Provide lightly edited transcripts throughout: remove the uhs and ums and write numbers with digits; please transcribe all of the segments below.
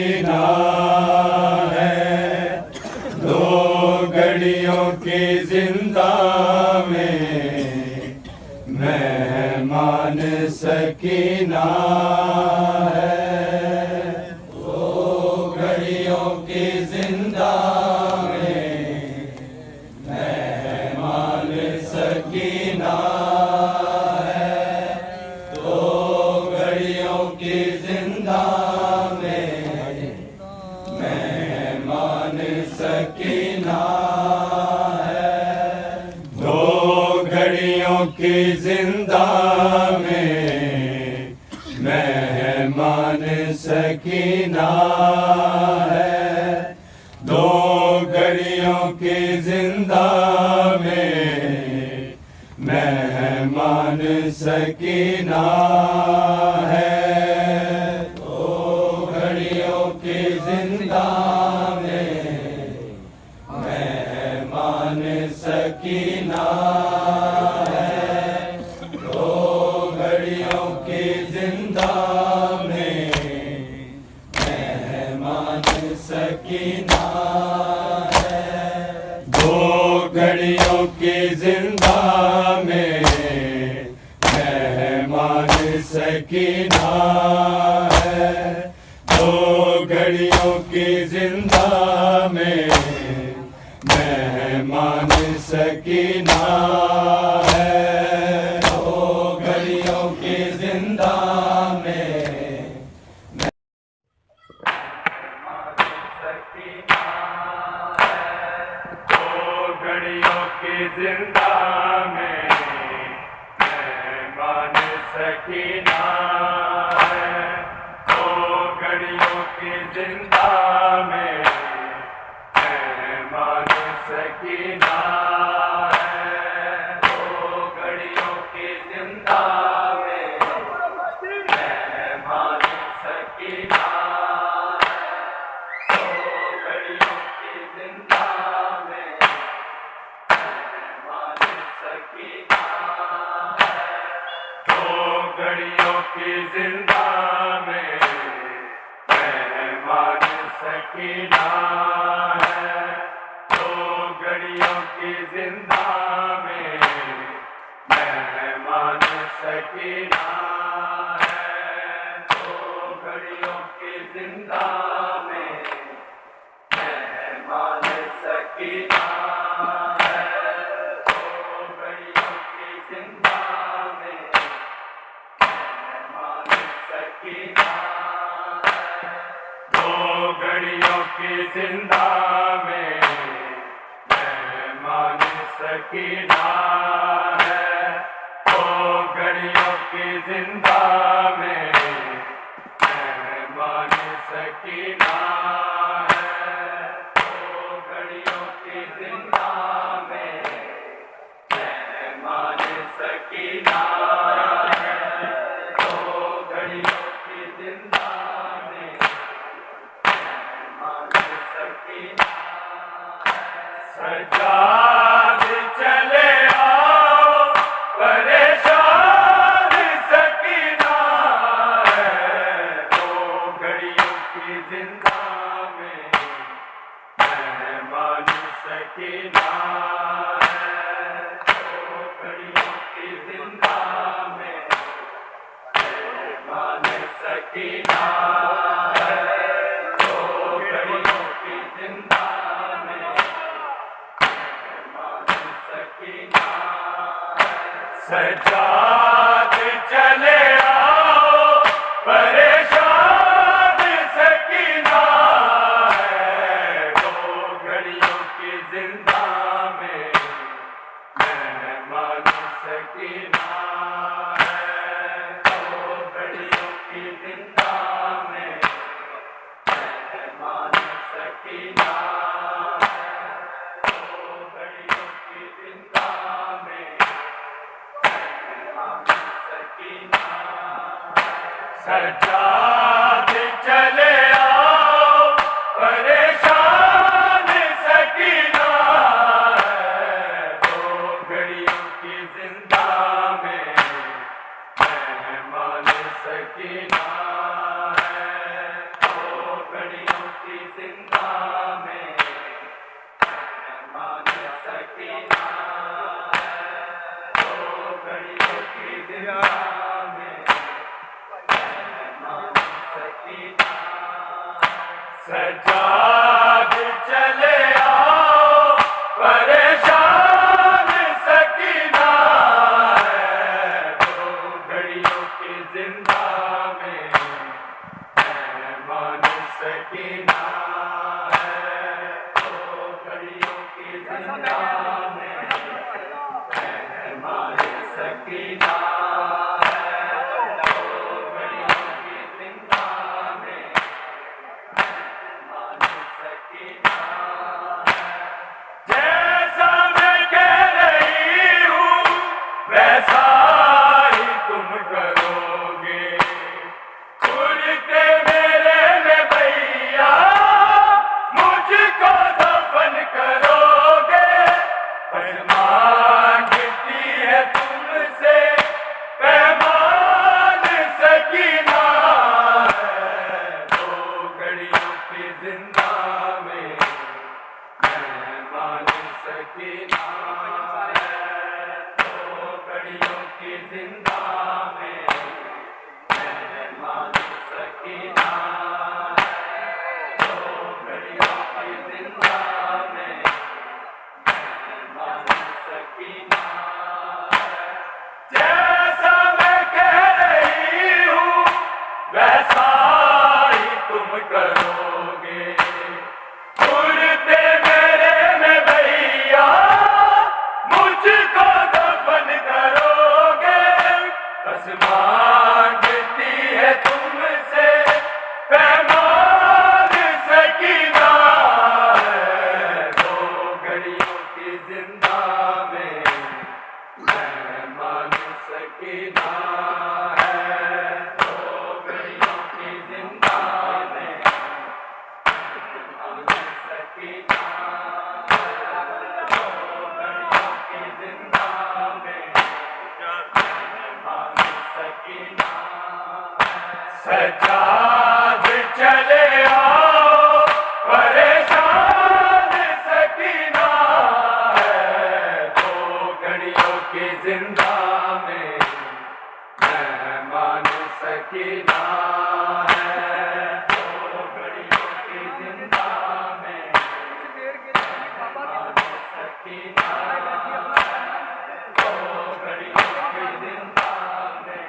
सकीना है, दो घड़ियों की जिंदा में मेहमान सकीना है, दो घड़ियों की जिंदा में मेहमान सकीना है, दो घड़ियों की जिंदा सकीना है, दो घड़ियों की जिंदा में मेहमान सकीना है, दो घड़ियों की जिंदा में मेहमान सकीना है, दो घड़ियों की जिंदा सकीना है, दो घड़ियों की जिंदा में मेहमान सकीना है, दो घड़ियों की जिंदा में मेहमान सकीना है, दो घड़ियों की जिंदा में मेहमान सकीना है, दो घड़ियों की जिंदा में मेहमान सकीना है, दो घड़ियों की जिंदा में मेहमान सकीना है, दो घड़ियों की जिंदा में मेहमान सकीना है, दो घड़ियों की जिंदा में मेहमान सकीना है, दो घड़ियों की जिंदा में मेहमान सकीना है, दो घड़ियों की जिंदा में मेहमान सकीना है, दो घड़ियों की जिंदा में मेहमान सकीना है, दो घड़ियों की जिंदा में मेहमान सकीना है, दो घड़ियों की जिंदा में मेहमान सकीना है, दो घड़ियों की जिंदा में मेहमान सकीना है, दो घड़ियों की जिंदा में मेहमान सकीना है, दो घड़ियों की जिंदा में मेहमान सकीना है, दो घड़ियों की जिंदा में मेहमान सकीना सजाद चले आओ परेशान सकीना है, दो घड़ियों की जिंदा में मेहमान सकीना है, दो घड़ियों की जिंदा में मेहमान सकीना है, दो घड़ियों की जिंदा सजाद चले आओ परेशान सकीना है, दो घड़ियों की जिंदा में मेहमान सकीना है, दो घड़ियों की जिंदा में मेहमान सकीना है, दो घड़ियों की जिंदा में सजाद चले आओ परेशान सकीना है, दो घड़ियों की जिंदा में मेहमान सकीना है, दो घड़ियों जिंदा में मेहमान सकीना है, दो घड़ियों की जिंदा में मेहमान सकीना। सजाद चले आओ परेशान सकीना है, दो घड़ियों की जिंदा में मेहमान सकीना है, दो घड़ियों की जिंदा में मेहमान सकीना है, दो घड़ियों की जिंदा में मेहमान सकीना है। जैसा मैं कह रही हूँ वैसा ही तुम करोगे, उड़ते मेरे में भैया मुझको दफन करोगे। बस मांगती है तुमसे पैमान सकीना है, दो घड़ियों की जिंदा में मेहमान सकीना है, दो घड़ियों की जिंदा में मेहमान सकीना है, दो घड़ियों की जिंदा में मेहमान सकीना है। जैसा मैं कह रही हूँ वैसा ही तुम करोगे, उड़ते मेरे में भैया मुझको दफन करोगे। बस मांगती है तुमसे पैमान सकीना है, दो घड़ियों की जिंदा में मेहमान सकीना है, दो घड़ियों की जिंदा में मेहमान सकीना है, दो घड़ियों की जिंदा में मेहमान सकीना है। सजाद चले आओ परेशान सकीना है, दो घड़ियों की जिंदा में मेहमान सकीना है, दो घड़ियों की जिंदा में मेहमान सकीना है, दो घड़ियों की जिंदा में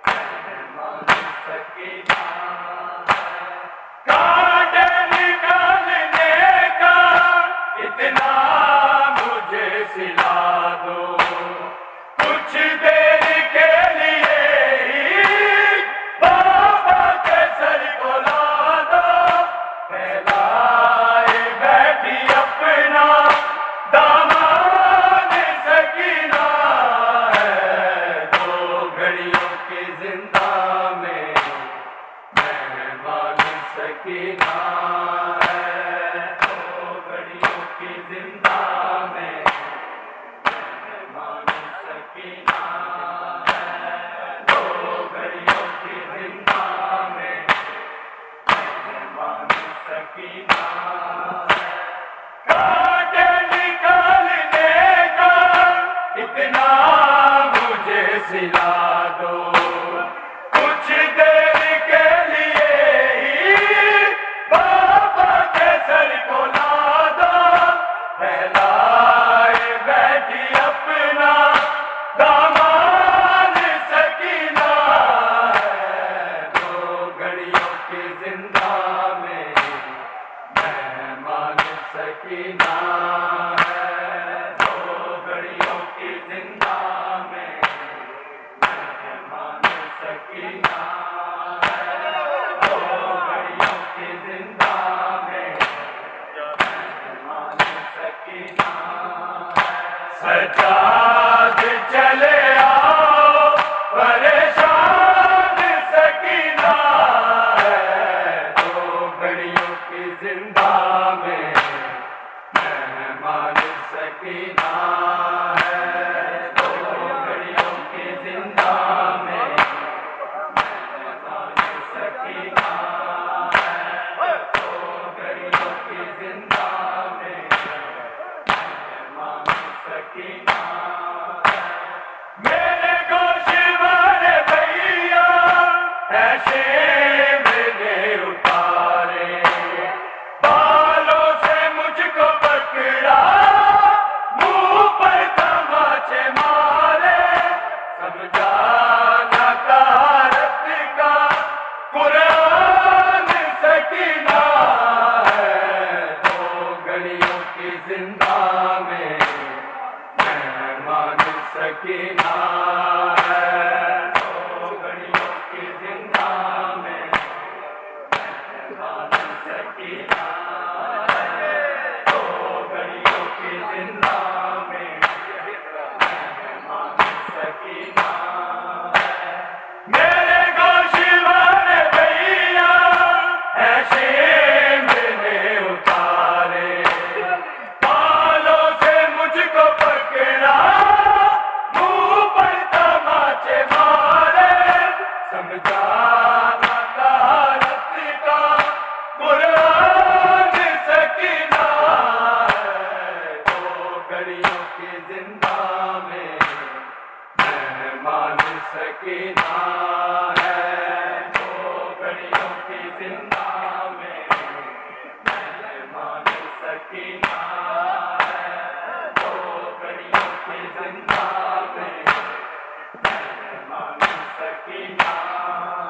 मेहमान सकीना है। कांटे निकालने का इतना मुझे सिला दो, कुछ देर के लिए ही बाबा के सर को ला दो। फैलाए बैठी अपना दामन सकीना है, दो घड़ियों की जिंदा में मेहमान सकीना है, दो घड़ियों की जिंदा में मेहमान सकीना है, दो घड़ियों की जिंदा में मेहमान सकीना है। कांटे निकालने का इतना मुझे सिला दो, कुछ देर के लिए ही बाबा के सर को ला दो। फैलाए बैठी अपना दामन सकीना है, दो घड़ियों की जिंदा में मेहमान सकीना है, दो घड़ियों की जिंदा में मेहमान सकीना है, दो घड़ियों की जिंदा में मेहमान सकीना है। सजाद चले आओ परेशान सकीना है, दो घड़ियों की जिंदा में मेहमान सकीना है, दो घड़ियों की जिंदा में मेहमान सकीना है, दो सकीना है, दो घड़ियों की जिंदा में मेहमान सकीना है। मेरे गोशी वाले भैया ऐसे मैंने उतारे, बालों से मुझको पकड़ा, मुंह पर तमाचे मारे, समझाना तारत का कुरान सकीना है, दो घड़ियों की जिंदा में मेहमान सकीना है, दो घड़ियों की जिंदा में मेहमान सकीना है, दो घड़ियों की जिंदा में मेहमान सकीना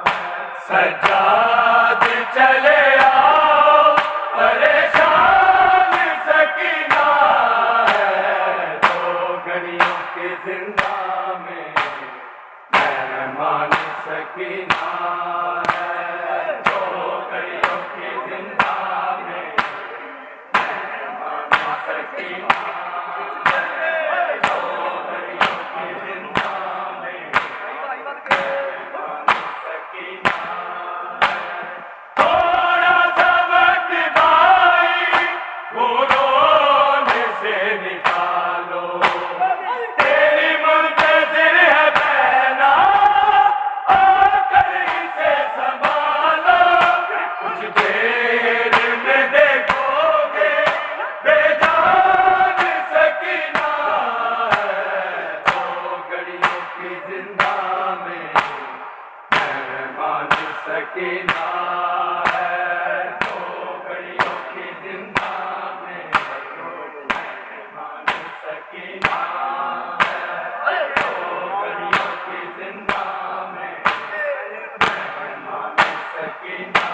है। सज्जाद चले आओ परेशान सकीना है, दो घड़ियों की जिंदा में मेहमान सकीना है, दो घड़ियों की जिंदा में मेहमान सकीना है, दो घड़ियों की जिंदा में मेहमान सकीना है। थोड़ा सा वक्त भाई रोने से निकालो, तेरी मुंतज़िर है बहना, आकर इसे संभालो, कुछ देर में देखोगे बेजान सकीना है, दो घड़ियों की जिंदा में मेहमान सकीना है, दो घड़ियों की जिंदा में मेहमान सकीना है, दो घड़ियों की जिंदा में मेहमान सकीना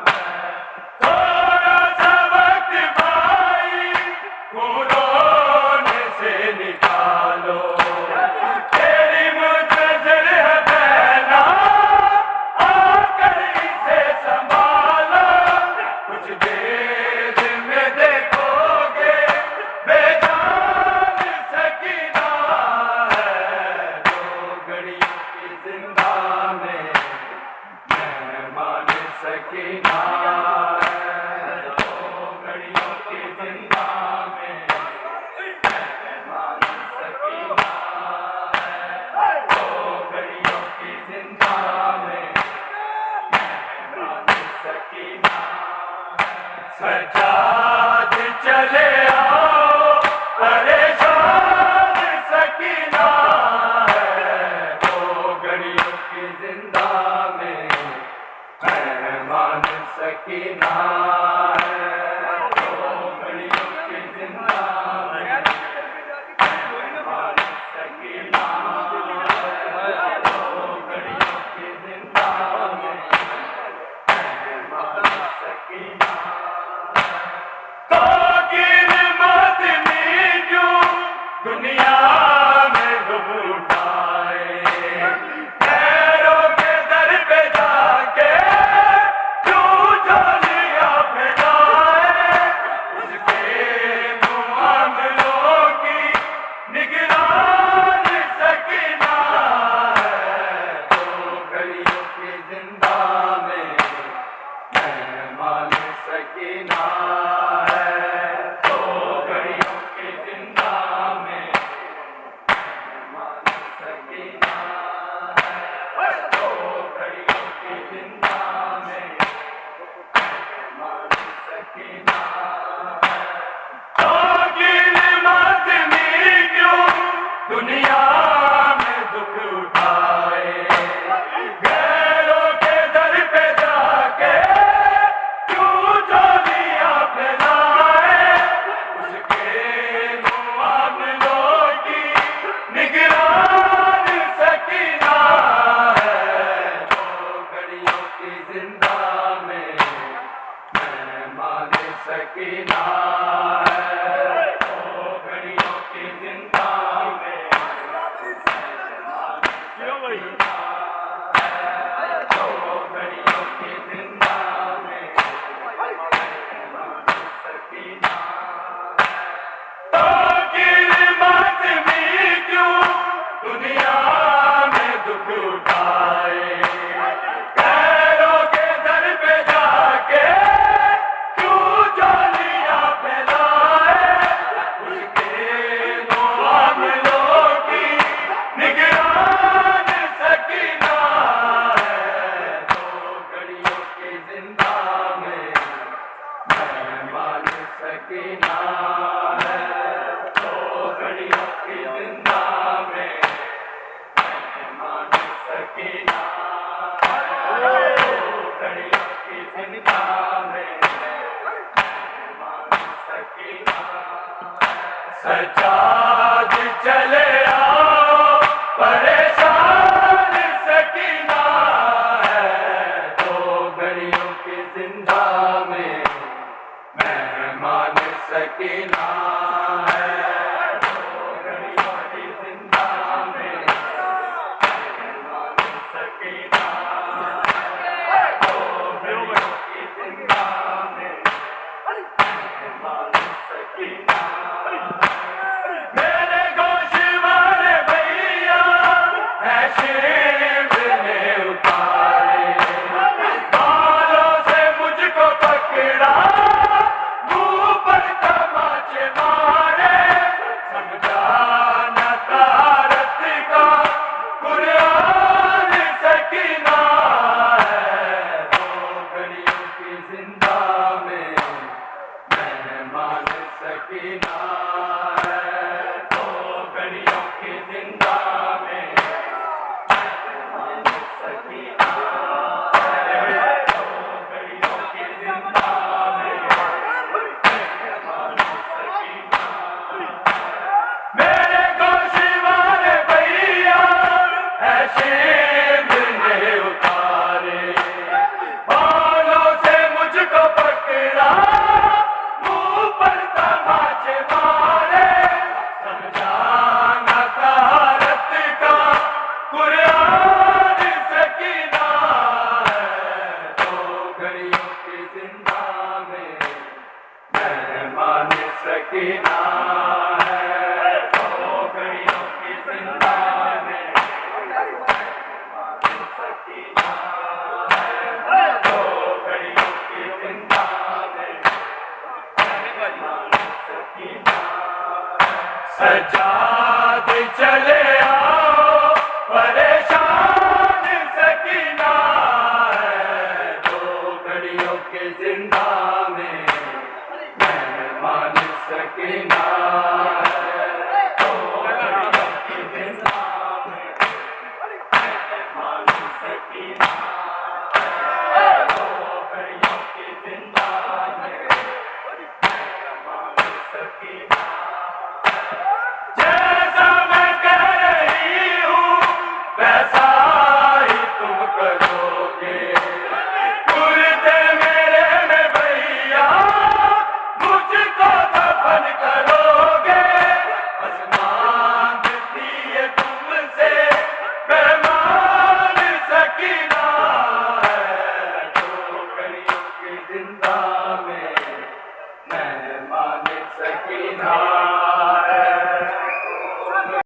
है। थोड़ा सा वक्त भाई रोने से निकालो, तेरी मुंतज़िर है बहना, आकर इसे संभालो, कुछ देर में देखोगे बेजान सकीना है, दो घड़ियों की जिंदा में मेहमान सकीना है, दो घड़ियों की जिंदा में मेहमान सकीना है, दो घड़ियों की जिंदा में मेहमान सकीना है। सज्जाद चले आओ परेशान सकीना है, दो घड़ियों की जिंदा में मेहमान सकीना है, दो घड़ियों की जिंदा में मेहमान सकीना है, दो घड़ियों की जिंदा में मेहमान सकीना है। तो गिर मत नीजू दुनिया में डूब उठाए, पैरों के दर पे जाके क्यों झोलियां फैलाए, उसके मामलों की निगरान सकीना है, दो घड़ियों की जिंदा में मेहमान सकीना है, दो घड़ियों की जिंदा में मेहमान सकीना है, दो घड़ियों की जिंदा में मेहमान सकीना है। तो गिर मत नीजू दुनिया में दुख उठाए, गैरों के दर पे जाके क्यों झोलियां फैलाए, उसके मामलों की निगरान सकीना है, दो घड़ियों की जिंदा में मेहमान सकीना है, दो घड़ियों की जिंदा में मेहमान सकीना है, दो घड़ियों की जिंदा में सकीना है, दो घड़ियों की जिंदा में मेहमान सकीना है, दो घड़ियों की जिंदा में मेहमान सकीना है। सजाद चले आओ परेशान सकीना है, दो घड़ियों की जिंदा में मेहमान सकीना है, दो घड़ियों की जिंदा में मेहमान सकीना है, दो घड़ियों की जिंदा में मेहमान सकीना है। मेरे गोशवार भैया है शिव ने उतारे, बालों से मुझको पकड़ा, मुंह पर तमाचे मारे, समझा न तारत का कुरान सकीना है, दो घड़ियों की जिंदा में मेहमान सकीना है, दो घड़ियों की जिंदा में मेहमान सकीना है, दो घड़ियों की जिंदा में मेहमान सकीना है। मेरे गोशवार भैया है शिव ने उतारे, बालों से मुझको पकड़ा, मुंह पर तमाचे मारे, समझा न तारत का कुरान सकीना है, दो घड़ियों की जिंदा में मेहमान सकीना है, दो घड़ियों की जिंदा में मेहमान सकीना है, दो घड़ियों की जिंदा में मेहमान सकीना है। सजाद चले आओ परेशान सकीना है, दो घड़ियों के जिंदा में मेहमान सकीना